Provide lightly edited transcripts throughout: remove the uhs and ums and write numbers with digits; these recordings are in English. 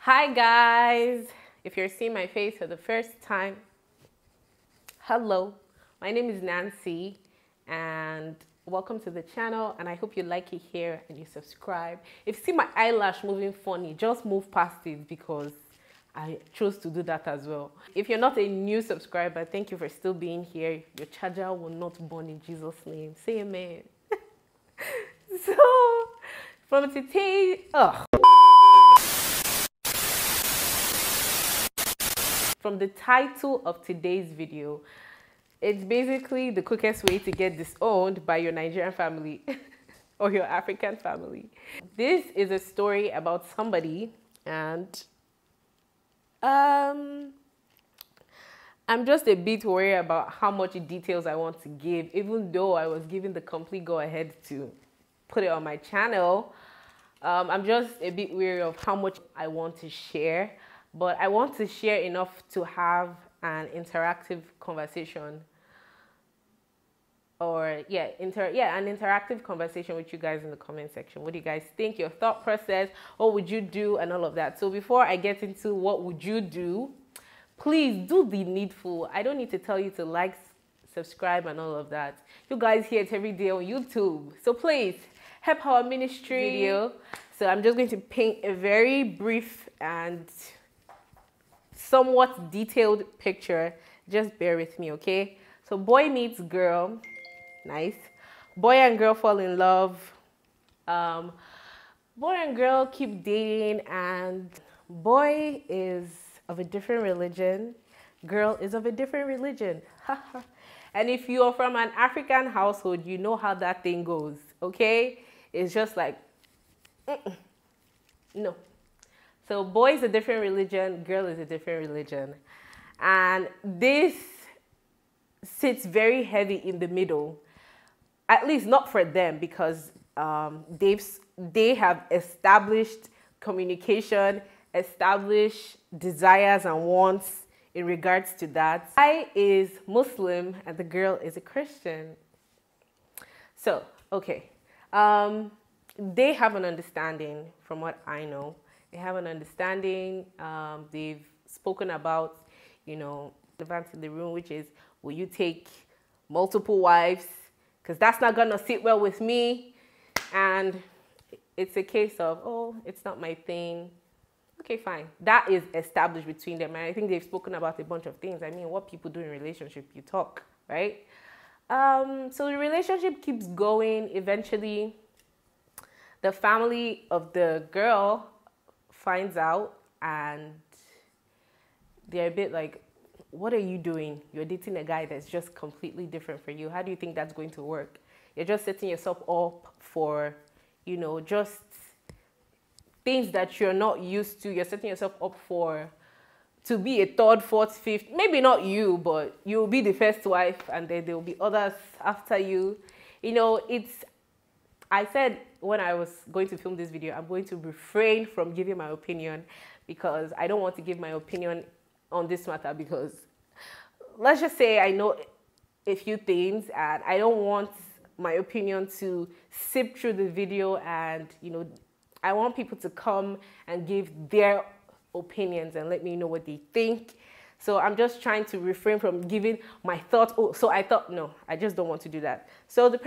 Hi guys, if you're seeing my face for the first time, hello, my name is Nancy and welcome to the channel, and I hope you like it here and you subscribe. If you see my eyelash moving funny, just move past it because I chose to do that as well. If you're not a new subscriber, thank you for still being here. Your charger will not burn in Jesus' name. Say amen. So, from today, from the title of today's video, it's basically the quickest way to get disowned by your Nigerian family or your African family. This is a story about somebody, and I'm just a bit worried about how much details I want to give, even though I was given the complete go-ahead to put it on my channel. I'm just a bit weary of how much I want to share, but I want to share enough to have an interactive conversation, or an interactive conversation with you guys in the comment section. What do you guys think? Your thought process, what would you do, and all of that. So before I get into what would you do, please do the needful. I don't need to tell you to like, subscribe, and all of that. You guys hear it every day on YouTube. So please help our ministry video. So I'm just going to paint a very brief and somewhat detailed picture. Just bear with me, okay? So boy meets girl. Nice. Boy and girl fall in love. Boy and girl keep dating, and boy is of a different religion. Girl is of a different religion. And if you are from an African household, you know how that thing goes, okay? It's just like, no. So boy is a different religion, girl is a different religion. And this sits very heavy in the middle, at least not for them, because they have established communication, established desires and wants in regards to that. I is Muslim and the girl is a Christian. So, okay. They have an understanding, from what I know. They have an understanding. They've spoken about, the advance in the room, which is, will you take multiple wives? Because that's not going to sit well with me. And it's a case of, oh, it's not my thing. Okay, fine. That is established between them. And I think they've spoken about a bunch of things. I mean, what people do in relationship, you talk, right? So the relationship keeps going. Eventually, the family of the girl finds out, and they're a bit like, what are you doing? You're dating a guy that's just completely different for you. How do you think that's going to work? You're just setting yourself up for, just things that you're not used to. You're setting yourself up to be a third, fourth, fifth, maybe not you, but you'll be the first wife, and then there'll be others after you. I said when I was going to film this video, I'm going to refrain from giving my opinion, because I don't want to give my opinion on this matter, because let's just say I know a few things, and I don't want my opinion to seep through the video, and, I want people to come and give their opinions and let me know what they think. So I'm just trying to refrain from giving my thoughts. Oh, so I thought, no, I just don't want to do that. So the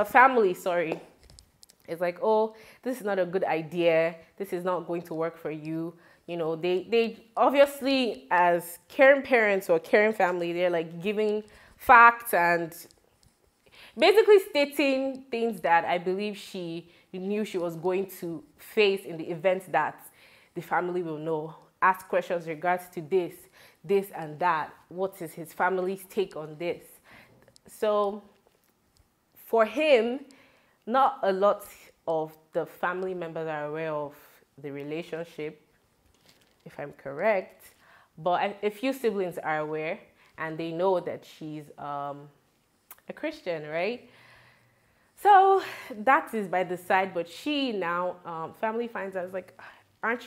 family, is like, oh, this is not a good idea. This is not going to work for you. They obviously, as caring parents or caring family, they're like giving facts and basically stating things that I believe she knew she was going to face in the event that the family will know. Ask questions regards to this and that. What is his family's take on this? So for him, not a lot of the family members are aware of the relationship, if I'm correct, but a few siblings are aware, and they know that she's a Christian, right? So that is by the side, but she now, family finds out, like,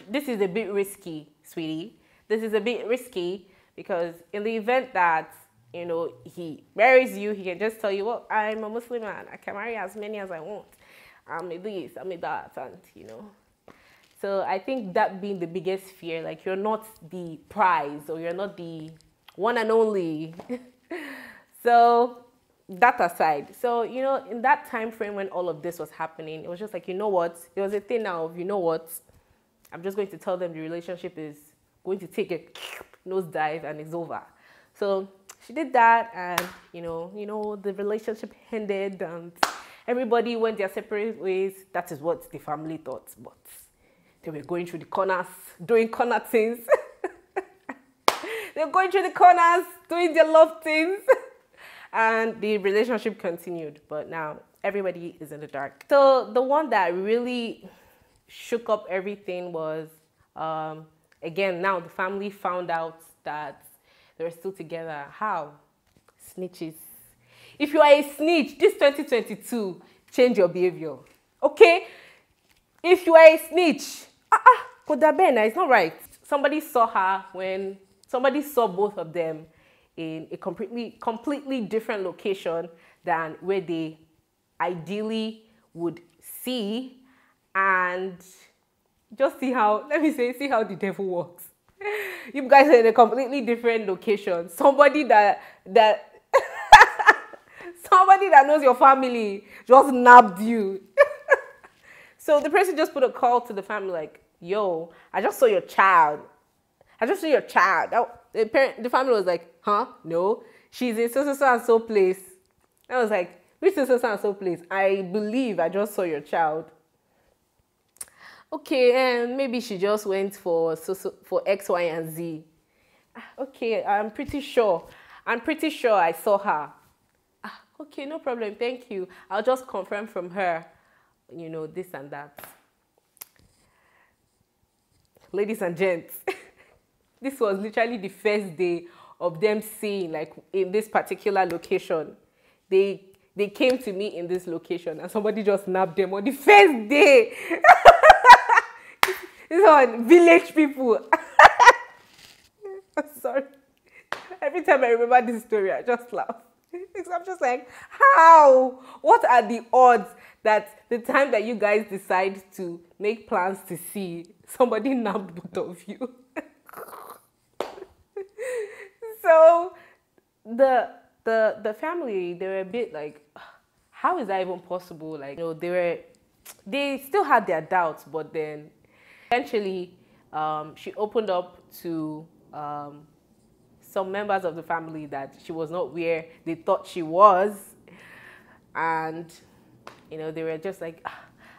this is a bit risky, sweetie. This is a bit risky, because in the event that, he marries you, he can just tell you, well, I'm a Muslim man. I can marry as many as I want. I'm a this, I'm a that, and, So I think that being the biggest fear, like you're not the prize or you're not the one and only. So that aside, so in that time frame when all of this was happening, it was just like, you know what, it was a thing now of, you know what, I'm just going to tell them the relationship is going to take a nosedive and it's over. So she did that, and the relationship ended and everybody went their separate ways. That is what the family thought, but they were going through the corners, doing corner things. They were going through the corners, doing their love things. And the relationship continued, but now everybody is in the dark. So the one that really shook up everything was, again, now the family found out that they were still together. How? Snitches. If you are a snitch, this 2022, change your behavior. Okay? If you are a snitch, it's not right. Somebody saw her when somebody saw both of them in a completely different location than where they ideally would see, and just see how the devil works. You guys are in a completely different location. Somebody that somebody that knows your family just nabbed you. So the person just put a call to the family like, yo, I just saw your child. The family was like, huh? No, she's in so place. I was like, which so place? I believe I just saw your child. Okay, and maybe she just went for X, Y, and Z. Okay, I'm pretty sure I saw her. Okay, no problem, thank you. I'll just confirm from her, this and that. Ladies and gents, this was literally the first day of them seeing, like, in this particular location. They came to me in this location and somebody just nabbed them on the first day. This one, village people. I'm sorry. Every time I remember this story, I just laugh. I'm just like, how? What are the odds that the time that you guys decide to make plans to see, somebody nabbed both of you? So the family, they were a bit like, how is that even possible? Like, they still had their doubts, but then eventually she opened up to some members of the family that she was not where they thought she was. And, they were just like,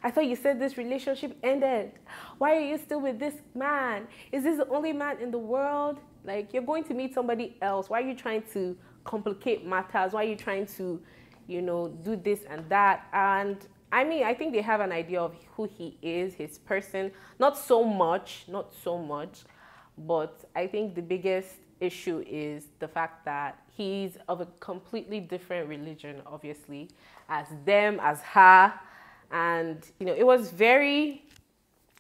I thought you said this relationship ended. Why are you still with this man? Is this the only man in the world? Like, you're going to meet somebody else. Why are you trying to complicate matters? Why are you trying to, do this and that? And I mean, I think they have an idea of who he is, his person. Not so much, but I think the biggest issue is the fact that he's of a completely different religion, obviously, as them, as her. And, it was very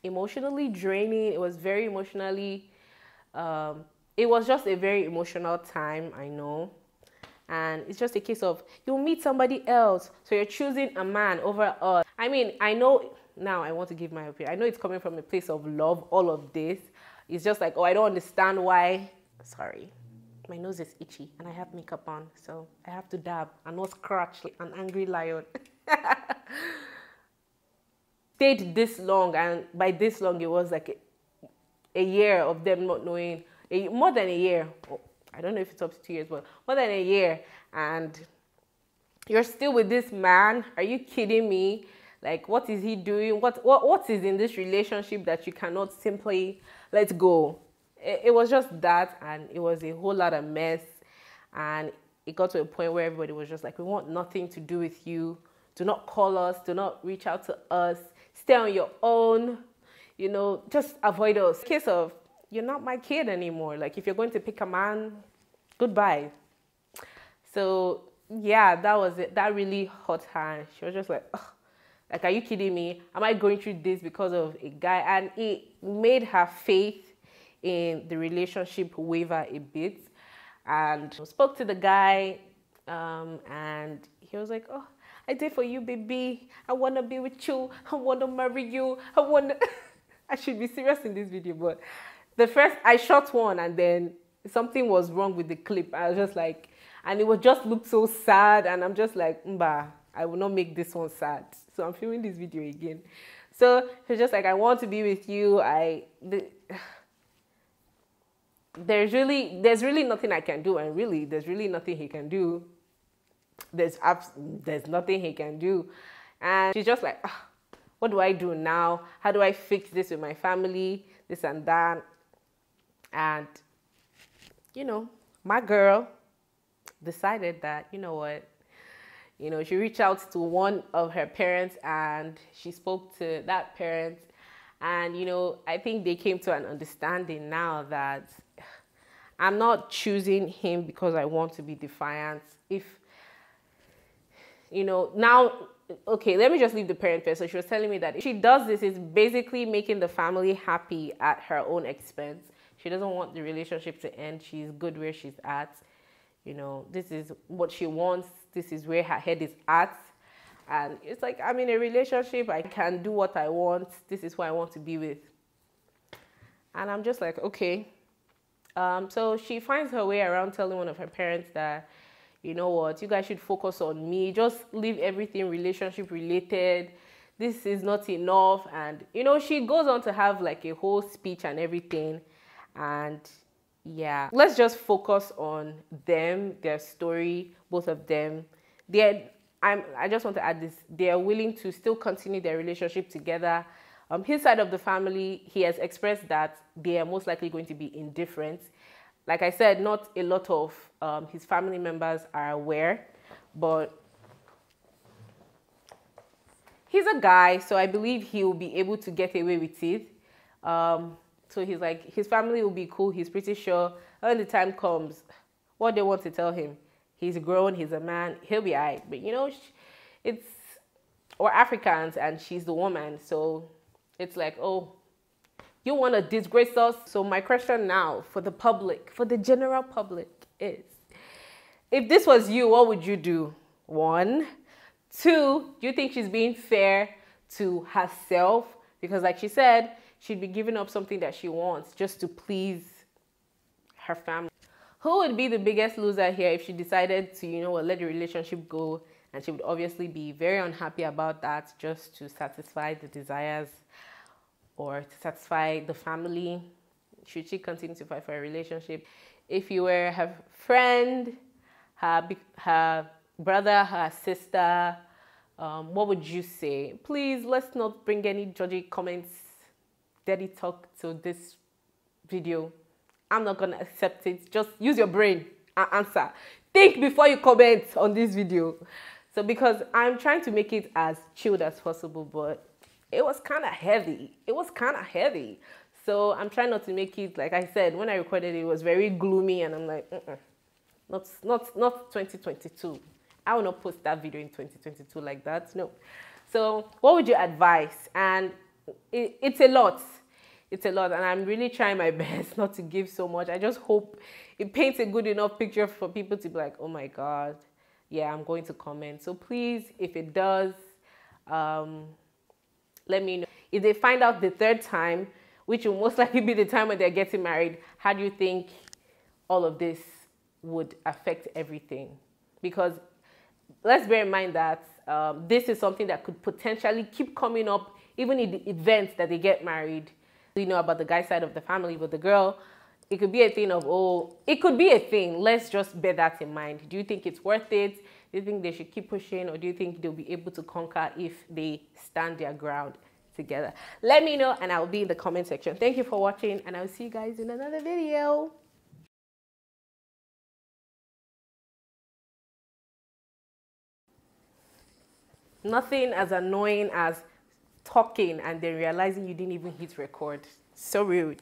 emotionally draining. It was very emotionally, it was just a very emotional time, I know. And it's just a case of, you'll meet somebody else, so you're choosing a man over us. I mean, I know, now I want to give my opinion. I know it's coming from a place of love, all of this. It's just like, I don't understand why. Sorry, my nose is itchy and I have makeup on, so I have to dab and not scratch like an angry lion. Stayed this long, and by this long, it was like a year of them not knowing, more than a year. I don't know if it's up to 2 years, but more than a year. And you're still with this man? Are you kidding me? Like, what is he doing? What is in this relationship that you cannot simply let go? It was just that, and it was a whole lot of mess. And it got to a point where everybody was just like, we want nothing to do with you. Do not call us. Do not reach out to us. Stay on your own. Just avoid us. Case of, you're not my kid anymore. Like, if you're going to pick a man, goodbye. So, yeah, that was it. That really hurt her. She was just like, ugh. Like, are you kidding me? Am I going through this because of a guy? And it made her faith in the relationship waver a bit. And I spoke to the guy, and he was like, oh, I did for you, baby. I want to be with you. I want to marry you. I want to... I should be serious in this video, but the first, I shot one and then something was wrong with the clip. I was just like, and it would just look so sad, and I'm just like, Mba, I will not make this one sad. So I'm filming this video again. So it's just like, I want to be with you. There's really nothing I can do, and really there's really nothing he can do. There's nothing he can do. And she's just like, what do I do now? How do I fix this with my family? This and that. And, you know, my girl decided that, you know what, she reached out to one of her parents and she spoke to that parent. And, I think they came to an understanding now that I'm not choosing him because I want to be defiant. Now, okay, let me just leave the parent first. So she was telling me that if she does this, it's basically making the family happy at her own expense. She doesn't want the relationship to end. She's good where she's at. This is what she wants. This is where her head is at. And it's like, I'm in a relationship. I can do what I want. This is who I want to be with. And I'm just like, okay. So she finds her way around telling one of her parents that, you know what, you guys should focus on me. Just leave everything relationship related. This is not enough. And, she goes on to have like a whole speech and everything. And yeah, let's just focus on them, their story, both of them. I just want to add this. They are willing to still continue their relationship together. His side of the family, he has expressed that they are most likely going to be indifferent. Like I said, not a lot of his family members are aware, but he's a guy, so I believe he will be able to get away with it. So he's like, his family will be cool. He's pretty sure when the time comes, what they want to tell him, he's grown, he's a man, he'll be all right. But we're Africans and she's the woman. So it's like, oh, you want to disgrace us? So my question now for the public, for the general public is, if this was you, what would you do? 1. 2, do you think she's being fair to herself? Because like she said, she'd be giving up something that she wants just to please her family. Who would be the biggest loser here if she decided to, let the relationship go? And she would obviously be very unhappy about that just to satisfy the desires or to satisfy the family. Should she continue to fight for a relationship? If you were her friend, her brother, her sister, what would you say? Please, let's not bring any judgy comments, dirty talk to this video. I'm not gonna accept it. Just use your brain and answer. Think before you comment on this video. So because I'm trying to make it as chilled as possible, but it was kind of heavy. So I'm trying not to make it, like I said, when I recorded it was very gloomy, and I'm like, not 2022. I will not post that video in 2022 like that. No. So what would you advise? And it's a lot. It's a lot, and I'm really trying my best not to give so much. I just hope it paints a good enough picture for people to be like, oh my God, yeah, I'm going to comment. So please, if it does, let me know. If they find out the 3rd time, which will most likely be the time when they're getting married, how do you think all of this would affect everything? Because let's bear in mind that this is something that could potentially keep coming up even in the event that they get married. You know about the guy's side of the family, but the girl, it could be a thing of, oh, it could be a thing. Let's just bear that in mind. Do you think it's worth it? Do you think they should keep pushing, or do you think they'll be able to conquer if they stand their ground together? Let me know, and I'll be in the comment section. Thank you for watching, and I'll see you guys in another video. Nothing as annoying as talking and then realizing you didn't even hit record. So rude.